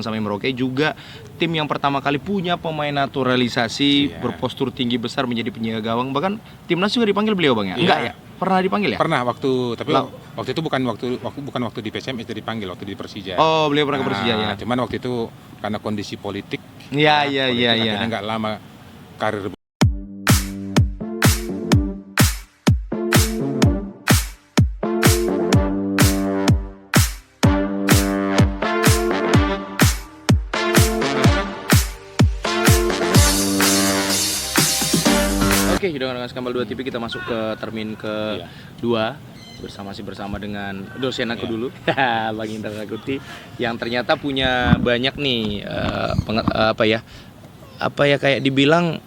sampai Merauke juga tim yang pertama kali punya pemain naturalisasi berpostur tinggi besar menjadi penjaga gawang. Bahkan timnas juga dipanggil beliau Bang ya? Enggak ya? Pernah dipanggil ya? Pernah waktu itu bukan waktu di PSMS dipanggil, waktu di Persija. Oh, beliau pernah ke Persija ya. Cuman waktu itu karena kondisi politik. Iya. Akhirnya nggak lama karir. Oke, dengan Skambal 2 TV kita masuk ke termin ke-2 bersama dengan dosen aku dulu, Bang Indra Rakuti, yang ternyata punya banyak nih kayak dibilang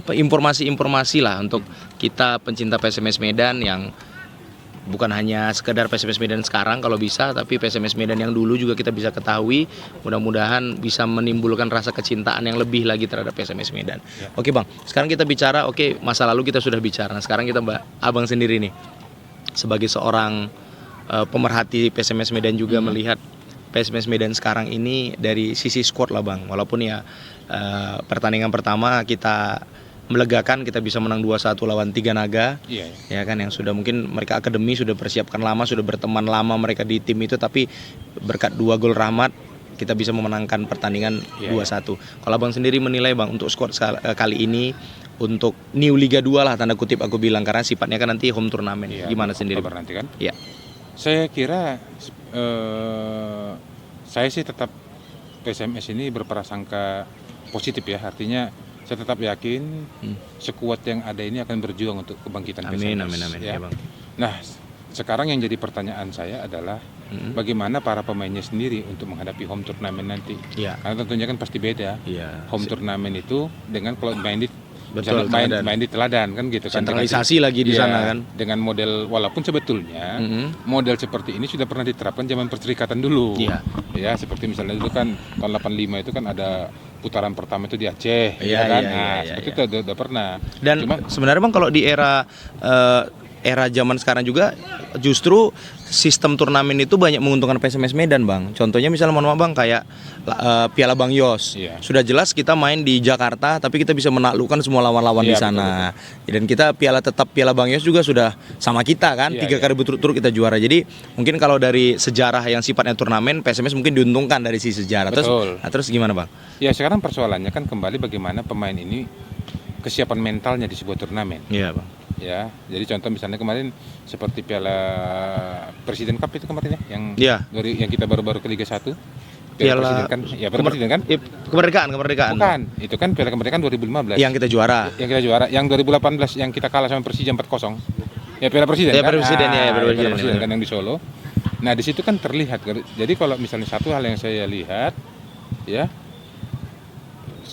informasi-informasi lah untuk kita pencinta PSMS Medan yang bukan hanya sekedar PSMS Medan sekarang kalau bisa, tapi PSMS Medan yang dulu juga kita bisa ketahui. Mudah-mudahan bisa menimbulkan rasa kecintaan yang lebih lagi terhadap PSMS Medan. Oke Bang, sekarang kita bicara, masa lalu kita sudah bicara. Nah, sekarang kita Abang sendiri nih, sebagai seorang pemerhati PSMS Medan juga melihat PSMS Medan sekarang ini dari sisi squad lah Bang. Walaupun pertandingan pertama kita melegakan, kita bisa menang 2-1 lawan Tiga Naga. Ya kan, yang sudah mungkin mereka akademi sudah persiapkan lama, sudah berteman lama mereka di tim itu, tapi berkat 2 gol Rahmat kita bisa memenangkan pertandingan 2-1. Kalau Abang sendiri menilai Bang untuk squad kali ini, untuk New Liga 2 lah tanda kutip aku bilang, karena sifatnya kan nanti home turnamen. Gimana sendiri Bang? Nanti kan? Iya. Saya kira saya sih tetap PSMS ini berprasangka positif ya, artinya saya tetap yakin sekuat yang ada ini akan berjuang untuk kebangkitan PSMS. Amin. Ya, Bang. Nah, sekarang yang jadi pertanyaan saya adalah bagaimana para pemainnya sendiri untuk menghadapi home turnamen nanti. Karena tentunya kan pasti beda. Home turnamen itu dengan kalau main di Teladan kan gitu kan. Sentralisasi lagi di sana kan. Dengan model, walaupun sebetulnya model seperti ini sudah pernah diterapkan zaman Perserikatan dulu. Ya, seperti misalnya dulu kan tahun 85 itu kan ada putaran pertama itu di Aceh, seperti itu udah pernah. Dan sebenarnya Bang kalau di era zaman sekarang juga justru sistem turnamen itu banyak menguntungkan PSMS Medan Bang. Contohnya misalnya mohon maaf Bang kayak Piala Bang Yos. Sudah jelas kita main di Jakarta tapi kita bisa menaklukkan semua lawan-lawan di sana. Betul. Dan kita Piala Bang Yos juga sudah sama kita kan, 3 kali berturut-turut kita juara. Jadi mungkin kalau dari sejarah yang sifatnya turnamen, PSMS mungkin diuntungkan dari sisi sejarah. Terus gimana Bang? Ya sekarang persoalannya kan kembali bagaimana pemain ini kesiapan mentalnya di sebuah turnamen. Iya Bang. Ya, jadi contoh misalnya kemarin seperti Piala Presiden Cup itu kemarin yang kita baru-baru ke Liga 1. Piala Presiden kan? Kemerdekaan. Bukan, itu kan Piala Kemerdekaan 2015. Yang kita juara. Yang 2018 yang kita kalah sama Persija 4-0. Ya Piala Presiden kan? Piala Presiden kan yang di Solo. Nah, di situ kan terlihat. Jadi kalau misalnya satu hal yang saya lihat ya,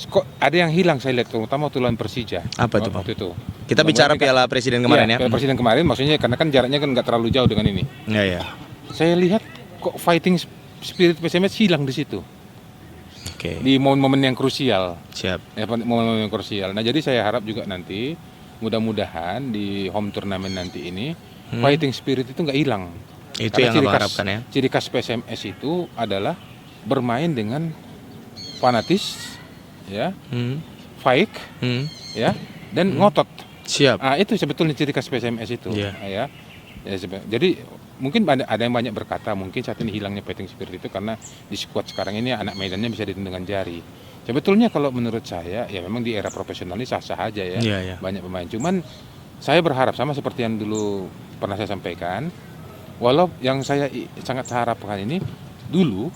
kok ada yang hilang saya lihat terutama waktu lawan Persija. Apa itu Bang? Waktu itu. Kita bicara Piala Presiden kemarin ya. Piala Presiden kemarin maksudnya karena kan jaraknya kan nggak terlalu jauh dengan ini. Iya. Saya lihat kok fighting spirit PSMS hilang di situ. Di momen-momen yang krusial. Siap. Ya, momen-momen yang krusial. Nah, jadi saya harap juga nanti mudah-mudahan di home turnamen nanti ini fighting spirit itu nggak hilang. Itu karena yang Abang harapkan ya. Ciri khas PSMS itu adalah bermain dengan fanatis, ya, fight, ya, dan ngotot. Siap. Itu sebetulnya ciri khas PSMS itu. Jadi mungkin ada yang banyak berkata mungkin saat ini hilangnya fighting spirit itu karena di squad sekarang ini anak Medannya bisa dihitung dengan jari. Sebetulnya kalau menurut saya ya memang di era profesional ini sah-sah aja ya. Banyak pemain. Cuman saya berharap sama seperti yang dulu pernah saya sampaikan. Walau yang saya sangat harapkan ini dulu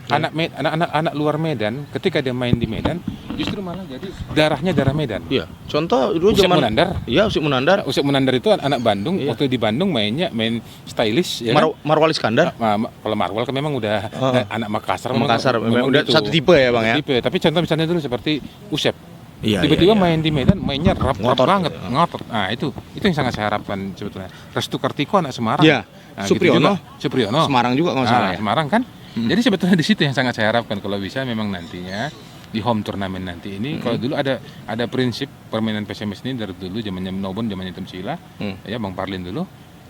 anak luar Medan ketika dia main di Medan justru malah jadi darahnya darah Medan. Iya. Contoh dulu zaman Munandar. Iya, Usip Munandar. Usip Munandar itu anak Bandung. Waktu di Bandung main stylish ya. Marwal Iskandar. Kalau Marwal kan memang udah anak Makassar. Memang udah gitu. Satu tipe ya, Bang ya. Tipe. Tapi contoh misalnya dulu seperti Usep. Tiba-tiba main di Medan mainnya ngotot banget, ngotot. Nah, itu yang sangat saya harapkan sebetulnya. Restu Kartiko anak Semarang. Iya. Supriyono. Semarang juga nggak salah ya. Semarang kan. Jadi sebetulnya di situ yang sangat saya harapkan kalau bisa memang nantinya di home turnamen nanti ini kalau dulu ada prinsip permainan PSMS ini dari dulu zamannya Nobon, zamannya Temsila, ya Bang Parlin dulu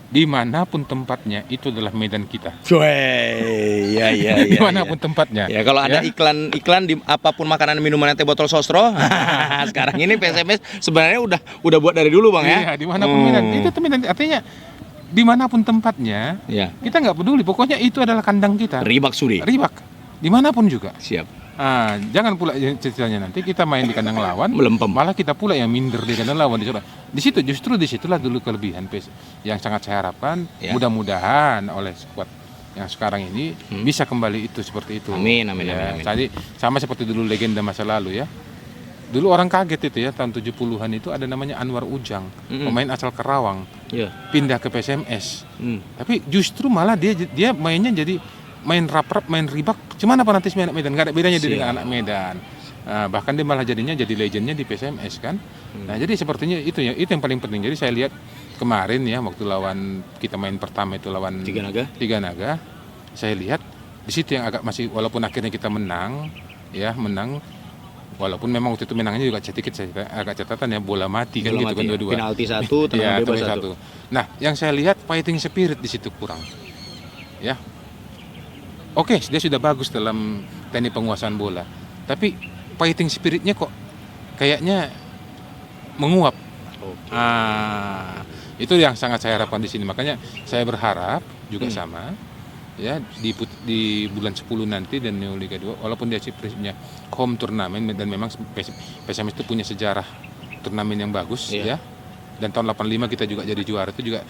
dimanapun tempatnya itu adalah medan kita. Iya. Dimanapun tempatnya. Ya kalau ada iklan di apapun makanan minuman teh botol sosro, sekarang ini PSMS sebenarnya udah buat dari dulu bang ya. Iya, dimanapun medan itu tuh medan, artinya dimanapun tempatnya, Ya. kita nggak peduli. Pokoknya itu adalah kandang kita. Ribak sudi. Ribak, dimanapun juga. Siap. Jangan pula ceritanya nanti kita main di kandang lawan, Melempem. malah kita pula yang minder di kandang lawan. Justru disitulah dulu kelebihan PES yang sangat saya harapkan. Ya. Mudah-mudahan oleh skuad yang sekarang ini bisa kembali itu seperti itu. Amin. Jadi sama seperti dulu legenda masa lalu ya. Dulu orang kaget itu ya, tahun 70-an itu ada namanya Anwar Ujang, pemain asal Kerawang, pindah ke PSMS. Tapi justru malah dia mainnya jadi main rap-rap, main ribak, cuman apa nanti anak Medan, nggak ada bedanya dia dengan anak Medan. Bahkan dia malah jadinya jadi legendnya di PSMS kan. Nah jadi sepertinya itu yang paling penting. Jadi saya lihat kemarin ya waktu lawan kita main pertama itu lawan Tiga Naga, saya lihat di situ yang agak masih, walaupun akhirnya kita menang, walaupun memang waktu itu menangnya juga sedikit agak catatan ya, bola mati kan gitu kan dua-dua. Penalti 1, tendangan bebas 1. Nah, yang saya lihat fighting spirit di situ kurang. Ya. Oke, dia sudah bagus dalam teknik penguasaan bola. Tapi fighting spiritnya kok kayaknya menguap. Itu yang sangat saya harapkan di sini. Makanya saya berharap juga sama ya di bulan 10 nanti dan Neo Liga 2, walaupun dia prinsipnya home turnamen dan memang PSMS itu punya sejarah turnamen yang bagus ya. Dan tahun 85 kita juga jadi juara itu juga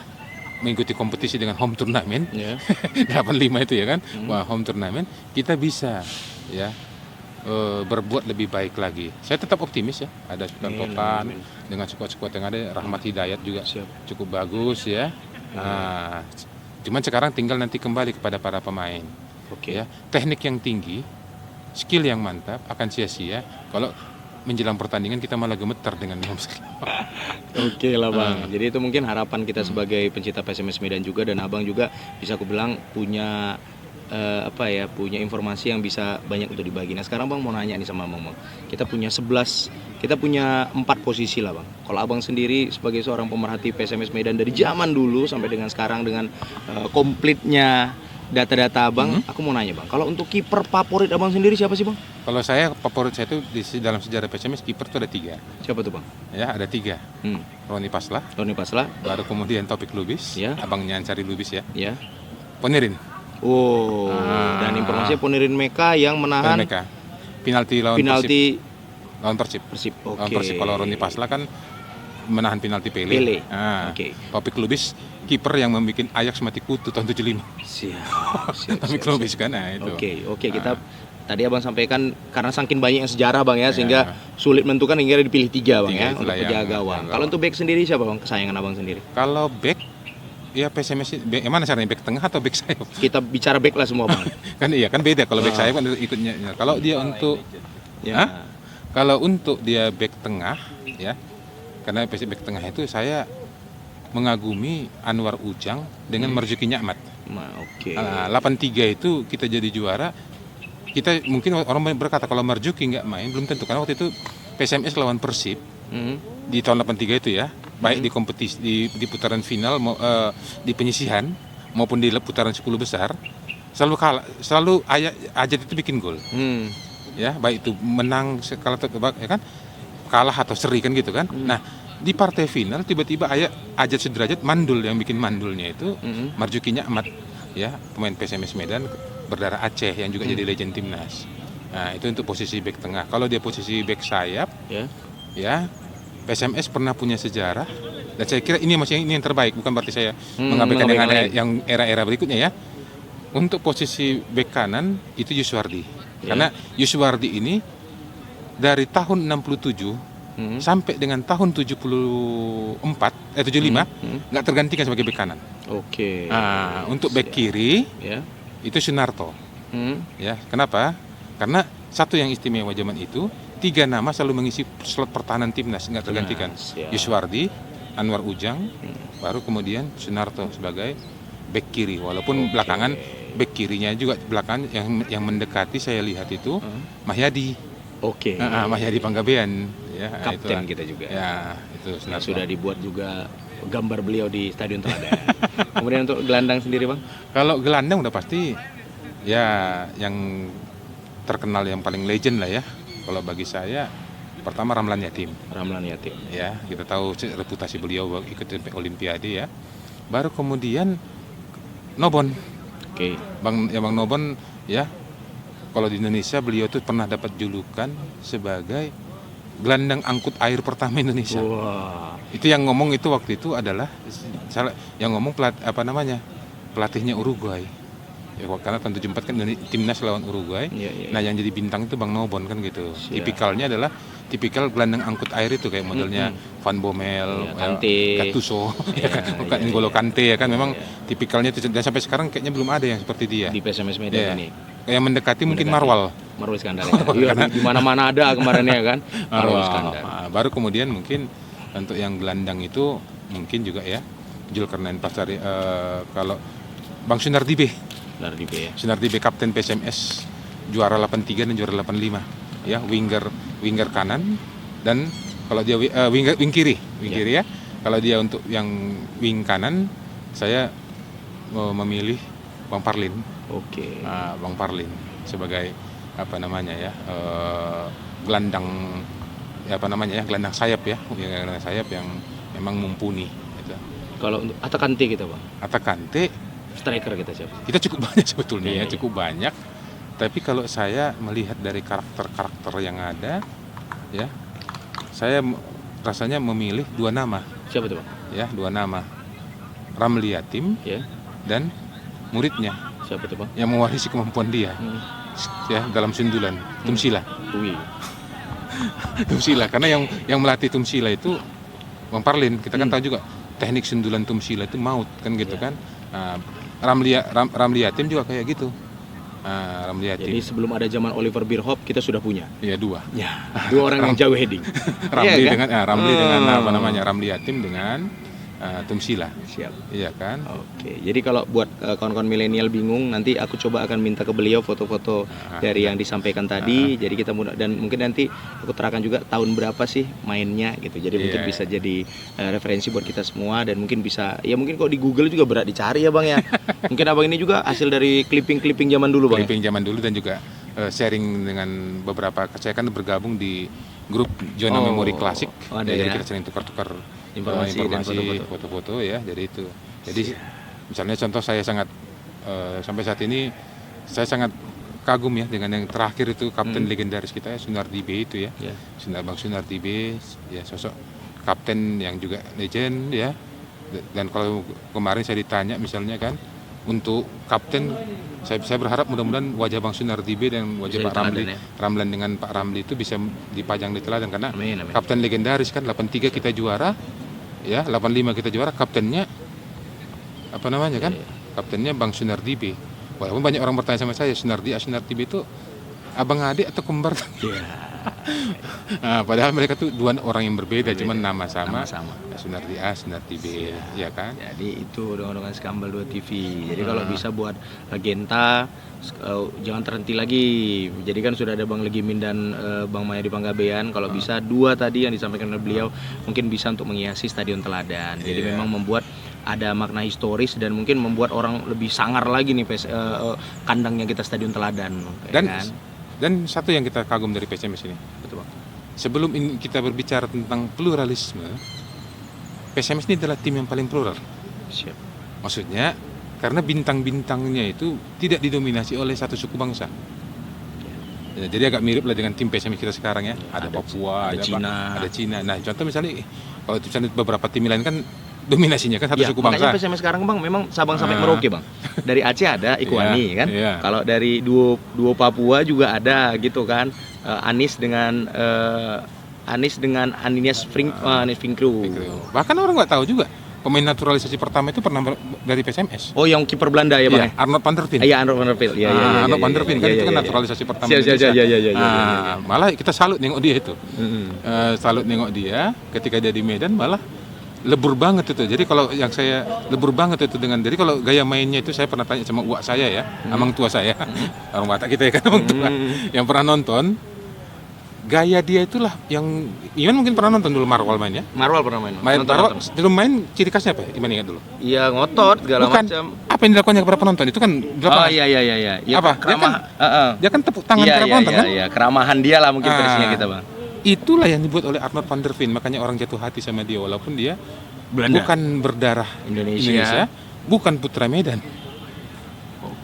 mengikuti kompetisi dengan home turnamen. 85 itu ya kan. Wah, home turnamen kita bisa ya berbuat lebih baik lagi. Saya tetap optimis ya. Ada Sultan Topan dengan skuad-skuad yang ada, Rahmat Hidayat juga cukup bagus ya. Cuman sekarang tinggal nanti kembali kepada para pemain. Ya, teknik yang tinggi, skill yang mantap akan sia-sia kalau menjelang pertandingan kita malah gemetar dengan Oke lah bang. Jadi itu mungkin harapan kita sebagai pencinta PSMS Medan juga, dan abang juga bisa aku bilang punya punya informasi yang bisa banyak untuk dibagi. Nah sekarang bang mau nanya nih sama abang, kita punya 4 posisi lah bang. Kalau abang sendiri sebagai seorang pemerhati PSMS Medan dari zaman dulu sampai dengan sekarang dengan komplitnya data-data abang, aku mau nanya bang, kalau untuk kiper favorit abang sendiri siapa sih bang? Kalau saya, favorit saya itu dalam sejarah PSMS kiper itu ada 3. Siapa tuh bang? Ya ada 3. Roni Paslah, baru kemudian Taufik Lubis, abangnya Ansari Lubis ya. Ponirin. Dan informasinya Ponirin Meka yang menahan penalti lawan Persib. Oke. Persib. Kalau Roni Paslah kan menahan penalti Pele. Taufik Lubis kiper yang membuat Ajax mati kutu tahun 75. Siap. Taufik Lubis kan, itu. Oke. Kita tadi abang sampaikan karena saking banyak yang sejarah bang ya, sehingga sulit menentukan hingga dipilih 3 bang ya untuk penjaga gawang. Kalau untuk back sendiri siapa bang kesayangan abang sendiri? Kalau back ya PSMS mana caranya, back tengah atau back sayap? Kita bicara back lah semua bang. kan beda, kalau back sayap kan ikutnya. Kalau dia kalau untuk dia back tengah ya, karena back tengah itu saya mengagumi Anwar Ujang dengan Marzuki Nyamat. 83 itu kita jadi juara. Kita mungkin orang berkata kalau Marzuki nggak main belum tentu, karena waktu itu PSMS lawan Persib di tahun 83 itu ya, baik di kompetisi di putaran final di penyisihan maupun di putaran 10 besar selalu kalah, selalu Ajat itu bikin gol. Ya, baik itu menang skala tertebak ya kan, kalah atau seri kan gitu kan. Nah, di partai final tiba-tiba Ajat Sudrajat mandul, yang bikin mandulnya itu Marzuki Nyamat ya, pemain PSMS Medan berdarah Aceh yang juga jadi legend timnas. Nah, itu untuk posisi bek tengah. Kalau dia posisi bek sayap ya PSMS pernah punya sejarah, dan saya kira ini yang terbaik, bukan berarti saya mengabaikan yang ada yang era-era berikutnya ya. Untuk posisi bek kanan itu Yuswardi. Karena Yuswardi ini dari tahun 67 sampai dengan tahun 75 nggak tergantikan sebagai bek kanan. Untuk bek kiri itu Sunarto. Ya, kenapa? Karena satu yang istimewa zaman itu 3 nama selalu mengisi slot pertahanan timnas, nggak tergantikan. Yuswardi, Anwar Ujang, baru kemudian Sunarto sebagai bek kiri. Walaupun belakangan bek kirinya juga belakangan yang mendekati saya lihat itu Mahyadi. Mahyadi Panggabean ya, kapten kita juga. Ya, itu sudah dibuat juga gambar beliau di Stadion Teladan. Kemudian untuk gelandang sendiri Bang? Kalau gelandang udah pasti ya yang terkenal yang paling legend lah ya. Kalau bagi saya pertama Ramlan Yatim. Ramlan Yatim. Ya, kita tahu reputasi beliau ikut Olimpiade ya. Baru kemudian Nobon. Oke. Bang Nobon ya. Kalau di Indonesia beliau tuh pernah dapat julukan sebagai gelandang angkut air pertama Indonesia. Wah. Itu yang ngomong itu waktu itu adalah yang ngomong pelatihnya Uruguay. Ya, karena tahun 74 kan timnas lawan Uruguay. Iya. Nah, yang jadi bintang itu Bang Nobon kan gitu. Tipikalnya adalah tipikal gelandang angkut air itu kayak modelnya Van Bommel, Gattuso, bukan N'Golo Kante ya kan, memang tipikalnya itu, dan sampai sekarang kayaknya belum ada yang seperti dia. Di PSMS Medan ini. Kayak mendekati mungkin Marwal Iskandar. Iya, di mana-mana ada kemarin ya kan. Marwal Iskandar. Baru kemudian mungkin untuk yang gelandang itu mungkin juga ya Zulkarnain Pasari, kalau Bang Sunardi B ya. Sunardi B kapten PSMS juara 83 dan juara 85 ya, winger kanan, dan kalau dia wing kiri ya. Kalau dia untuk yang wing kanan saya memilih Bang Parlin. Oke. Bang Parlin sebagai gelandang gelandang sayap ya, gelandang sayap yang memang mumpuni gitu. Kalau untuk Atta Kante kita Bang. Atta Kante Striker kita siapa? Kita cukup banyak sebetulnya cukup banyak. Tapi kalau saya melihat dari karakter-karakter yang ada, ya, saya rasanya memilih 2 nama. Siapa tuh Bang? Ya, 2 nama. Ramli Yatim dan muridnya. Siapa tuh Bang? Yang mewarisi kemampuan dia. Ya, dalam sundulan, Tumsila. Tumsila, karena yang melatih Tumsila itu Bang Parlin. Kita kan tahu juga teknik sundulan Tumsila itu maut kan gitu kan. Ramli Yatim juga kayak gitu. Ramli Yatim. Jadi sebelum ada zaman Oliver Bierhoff kita sudah punya. Iya, 2. Ya, 2 orang yang jauh heading. Ramli Yatim dengan Tumsila. Siap. Iya kan? Oke. Jadi kalau buat kawan-kawan milenial bingung, nanti aku coba akan minta ke beliau foto-foto dari yang disampaikan tadi. Jadi kita dan mungkin nanti aku terangkan juga tahun berapa sih mainnya gitu. Jadi mungkin bisa jadi referensi buat kita semua, dan mungkin bisa mungkin kalau di Google juga berat dicari ya Bang ya. Mungkin Abang ini juga hasil dari clipping zaman dulu Bang. Clipping zaman dulu, dan juga sharing dengan beberapa, saya kan bergabung di grup Zona Memori Klasik. Jadi kita sering tukar-tukar informasi dan foto-foto ya. Jadi itu. Jadi misalnya contoh, saya sangat sampai saat ini saya sangat kagum ya dengan yang terakhir itu kapten legendaris kita ya, Sunardi B itu ya. Bang Sunardi B ya, sosok kapten yang juga legend ya. Dan kalau kemarin saya ditanya misalnya kan, untuk kapten saya berharap mudah-mudahan wajah Bang Sunardi B dan wajah Pak Ramlan dengan Pak Ramli itu bisa dipajang di teladan, karena amin. Kapten legendaris kan, 83 kita juara ya, 85 kita juara, kaptennya kaptennya Bang Sunardi B. Walaupun banyak orang bertanya sama saya, Sunardi B itu abang adik atau kembar? Padahal mereka tuh 2 orang yang berbeda, cuman nama sama. Sunardi A, Sunardi B, ya kan? Jadi itu dengan Skambal 2 TV. Jadi kalau bisa buat Genta, jangan terhenti lagi. Jadi kan sudah ada Bang Legimin dan Bang Mayadi Panggabean. Kalau bisa 2 tadi yang disampaikan oleh beliau, mungkin bisa untuk menghiasi Stadion Teladan. Jadi memang membuat ada makna historis, dan mungkin membuat orang lebih sangar lagi nih kandangnya kita Stadion Teladan. Dan satu yang kita kagum dari PSMS ini, betul Bang. Sebelum kita berbicara tentang pluralisme, PSMS ini adalah tim yang paling plural. Siap. Maksudnya karena bintang-bintangnya itu tidak didominasi oleh satu suku bangsa. Ya, jadi agak mirip lah dengan tim PSMS kita sekarang ya. Ada Papua, ada Cina. Nah, contoh misalnya kalau beberapa tim lain kan dominasinya kan satu suku bangsa. Makanya PSMS sekarang Bang memang Sabang sampai Merauke Bang. Dari Aceh ada Ikhwani kan. Kalau dari duo Papua juga ada gitu kan. Anis dengan Anies Finkru. Bahkan orang nggak tahu juga pemain naturalisasi pertama itu pernah dari PSMS. Oh, yang kiper Belanda ya Bang? Arnold van der Veen. Iya, Arnold van der Veen. Arnold van der Veen kan itu kan naturalisasi pertama Indonesia. Malah kita salut nengok dia itu. Salut nengok dia ketika dia di Medan, malah lebur banget itu. Jadi kalau yang saya lebur banget itu dengan, jadi kalau gaya mainnya itu saya pernah tanya sama uak saya ya, amang tua saya, orang Batak kita ya kan, amang tua, yang pernah nonton, gaya dia itulah yang Iman mungkin pernah nonton dulu Marwal main ya. Marwal pernah main. Marwal dulu main ciri khasnya apa? Iman ingat dulu. Iya, ngotot segala Bukan. macam. Apa yang dilakukannya kepada penonton itu kan di Oh lapangan. iya. Ya, Apa? Dia kan tepuk tangan kepada penonton kan? Iya, keramahan dia lah mungkin versinya kita, Bang. Itulah yang dibuat oleh Arnold van der Veen, makanya orang jatuh hati sama dia walaupun dia Belanda. bukan berdarah Indonesia. bukan putra Medan.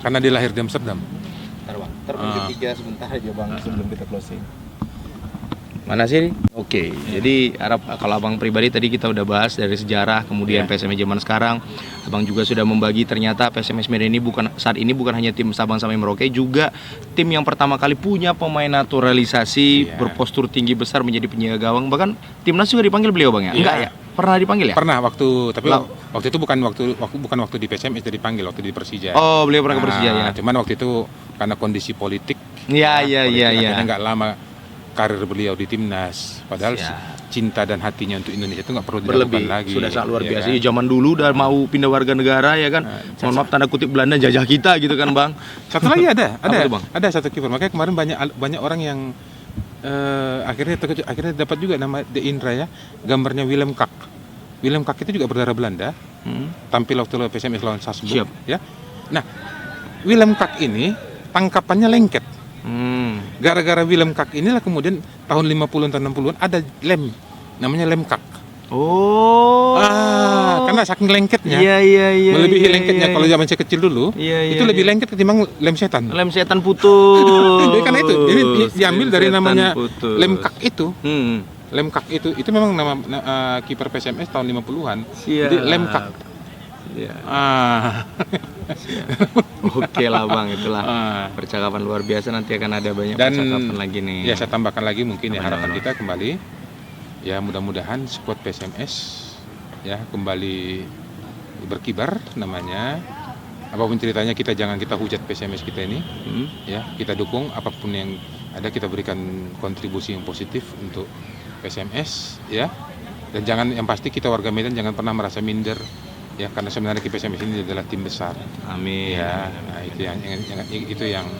Karena dia lahir di Amsterdam. Bentar, Bang. Ketiga sebentar aja, Bang, sebelum kita closing. Mana sih? Oke, jadi kalau Abang pribadi tadi kita udah bahas dari sejarah, kemudian PSMS zaman sekarang. Abang juga sudah membagi ternyata PSMS Medan ini saat ini bukan hanya tim Sabang sampai Merauke, juga tim yang pertama kali punya pemain naturalisasi, berpostur tinggi besar menjadi penjaga gawang. Bahkan timnas juga dipanggil beliau, Bang ya? Enggak ya? Pernah dipanggil ya? Pernah waktu itu bukan waktu di PSMS dia dipanggil, waktu di Persija. Oh, beliau pernah ke Persija ya. Cuman waktu itu karena kondisi politik. Iya. Akhirnya nggak lama karir beliau di timnas, padahal cinta dan hatinya untuk Indonesia itu nggak perlu dilakukan lagi. Sudah sangat luar biasa. Kan? Zaman dulu udah mau pindah warga negara ya kan. Mohon maaf tanda kutip Belanda jajah kita gitu kan, Bang. Satu lagi ada Bang? Ada satu kiper. Makanya kemarin banyak orang yang akhirnya dapat juga nama De Indra ya. Gambarnya Willem Kak. Willem Kak itu juga berdarah Belanda. Tampil waktu PSMS lawan Salzburg ya. Nah, Willem Kak ini tangkapannya lengket. Gara-gara Willem Kak inilah kemudian tahun 50-an atau 60-an ada namanya lem kak. Oh. Karena saking lengketnya. Iya. Melebihi lengketnya kalau zaman saya kecil dulu. Itu lebih lengket ketimbang lem setan. Lem setan putus. Jadi karena itu ini diambil dari namanya putus. lem kak itu. Lem kak itu memang nama kiper PSMS tahun 50-an. Jadi lem kak. Oke lah, Bang, itulah percakapan luar biasa, nanti akan ada banyak percakapan lagi nih. Ya, saya tambahkan lagi mungkin harapan kita kembali ya, mudah-mudahan skuad PSMS ya kembali berkibar namanya. Apapun ceritanya kita hujat PSMS kita ini. Ya, kita dukung apapun yang ada, kita berikan kontribusi yang positif untuk PSMS ya. Dan yang pasti kita warga Medan jangan pernah merasa minder. Ya, karena sebenarnya PSMS ini adalah tim besar. Amin. Ya, nah, itu yang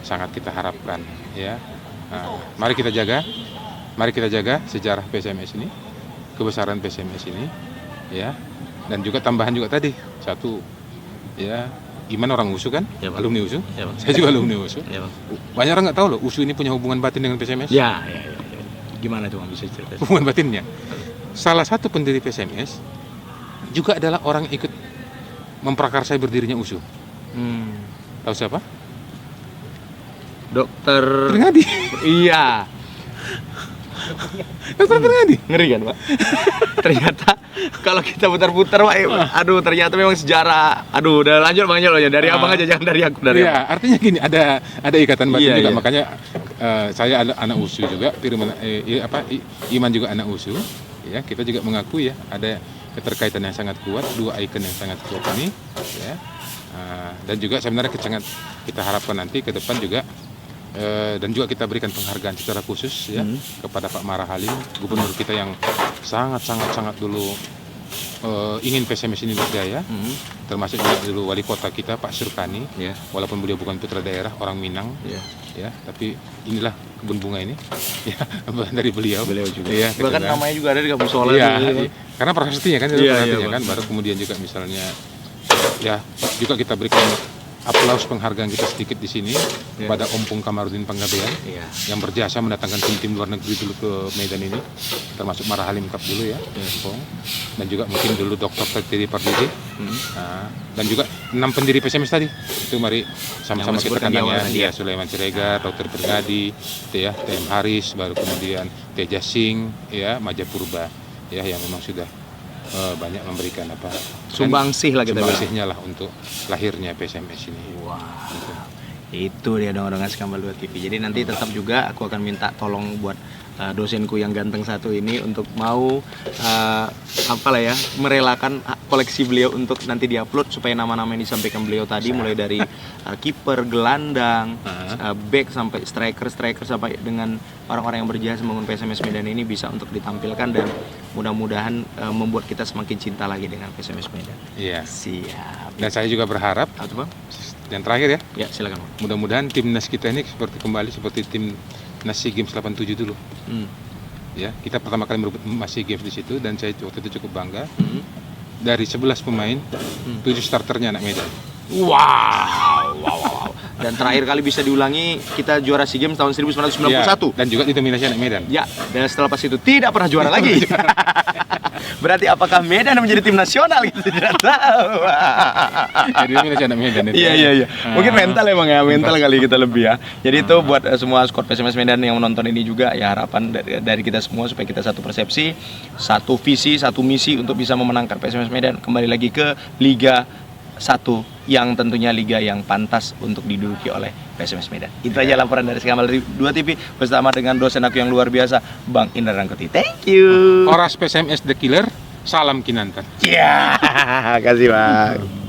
sangat kita harapkan. Ya, mari kita jaga sejarah PSMS ini, kebesaran PSMS ini, ya. Dan juga tambahan juga tadi satu, ya, Iman orang USU kan, alumni USU. Ya, saya juga alumni USU. Ya, banyak orang nggak tahu loh, USU ini punya hubungan batin dengan PSMS. Ya. Gimana tuh, Bang, bisa cerita? Hubungan batinnya, salah satu pendiri PSMS juga adalah orang yang ikut memprakarsai berdirinya USU. Tahu siapa? Dokter Ngadi. Iya. Dokter Ngadi. Ngeri kan, Pak? Ternyata kalau kita putar-putar, Pak, aduh, ternyata memang sejarah. Aduh, udah lanjut, Bang, dari Abang aja, jangan dari aku. Iya, artinya gini, ada ikatan batin juga. Makanya saya anak USU juga, Iman juga anak USU. Ya, kita juga mengakui ya ada keterkaitan yang sangat kuat, dua ikon yang sangat kuat ini, ya. Dan juga sebenarnya kita harapkan nanti ke depan juga, dan juga kita berikan penghargaan secara khusus ya kepada Pak Marah Halim, gubernur kita yang sangat dulu ingin PSMS ini berjaya, termasuk juga dulu wali kota kita Pak Surkani, walaupun beliau bukan putra daerah, orang Minang, ya, tapi inilah kebun bunga ini, ya, dari beliau juga. Ya, bahkan namanya juga ada di kampung Sola. Karena prasestinya kan, kan, baru kemudian juga misalnya, ya, juga kita berikan aplaus penghargaan kita sedikit di sini kepada Ompong Kamarudin Panggabean yang berjasa mendatangkan tim-tim luar negeri dulu ke Medan ini, termasuk Marah Halim Cup dulu ya, Ompong, dan juga mungkin dulu Dr. Tertiri Pardede, dan juga 6 pendiri PSMS tadi itu mari sama-sama kita kenang ya, Sulaiman Siregar, Dr. Bergadi, TM Haris, baru kemudian Teja Singh, ya, Majapurba, ya, yang memang sudah banyak memberikan sumbangsih lah kita sumbangsihnya lah untuk lahirnya PSMS ini. Wah, itu dia dong Skambal 2 TV. Jadi nanti tetap juga aku akan minta tolong buat dosenku yang ganteng satu ini untuk mau merelakan koleksi beliau untuk nanti diupload supaya nama-nama yang disampaikan beliau tadi mulai dari kiper, gelandang, back sampai striker sampai dengan orang-orang yang berjasa membangun PSMS Medan ini bisa untuk ditampilkan dan mudah-mudahan membuat kita semakin cinta lagi dengan PSMS Medan. Iya. Siap. Dan saya juga berharap, Bang? yang terakhir ya. Ya, silakan, Bang. Mudah-mudahan timnas kita ini kembali seperti tim SEA Games 87 dulu. Ya, kita pertama kali merebut SEA Games di situ dan saya waktu itu cukup bangga. Dari 11 pemain, 7 starternya anak Medan. Wow. Dan terakhir kali bisa diulangi kita juara SEA Games tahun 1991. Ya, dan juga didominasi anak Medan. Ya, dan setelah pas itu tidak pernah juara lagi. Berarti apakah Medan menjadi tim nasional gitu? Tidak tahu. Jadi didominasi anak Medan itu. Iya. Mungkin mental emang ya, mental kali kita lebih ya. Jadi itu buat semua skor PSMS Medan yang menonton ini juga ya, harapan dari kita semua supaya kita satu persepsi, satu visi, satu misi untuk bisa memenangkan PSMS Medan kembali lagi ke Liga 1 yang tentunya liga yang pantas untuk diduduki oleh PSMS Medan. Itu aja laporan dari Skamal 2 TV bersama dengan dosen aku yang luar biasa, Bang Indra Rangkuti. Thank you. Oras PSMS The Killer, salam Kinantan. Ya, kasih Bang.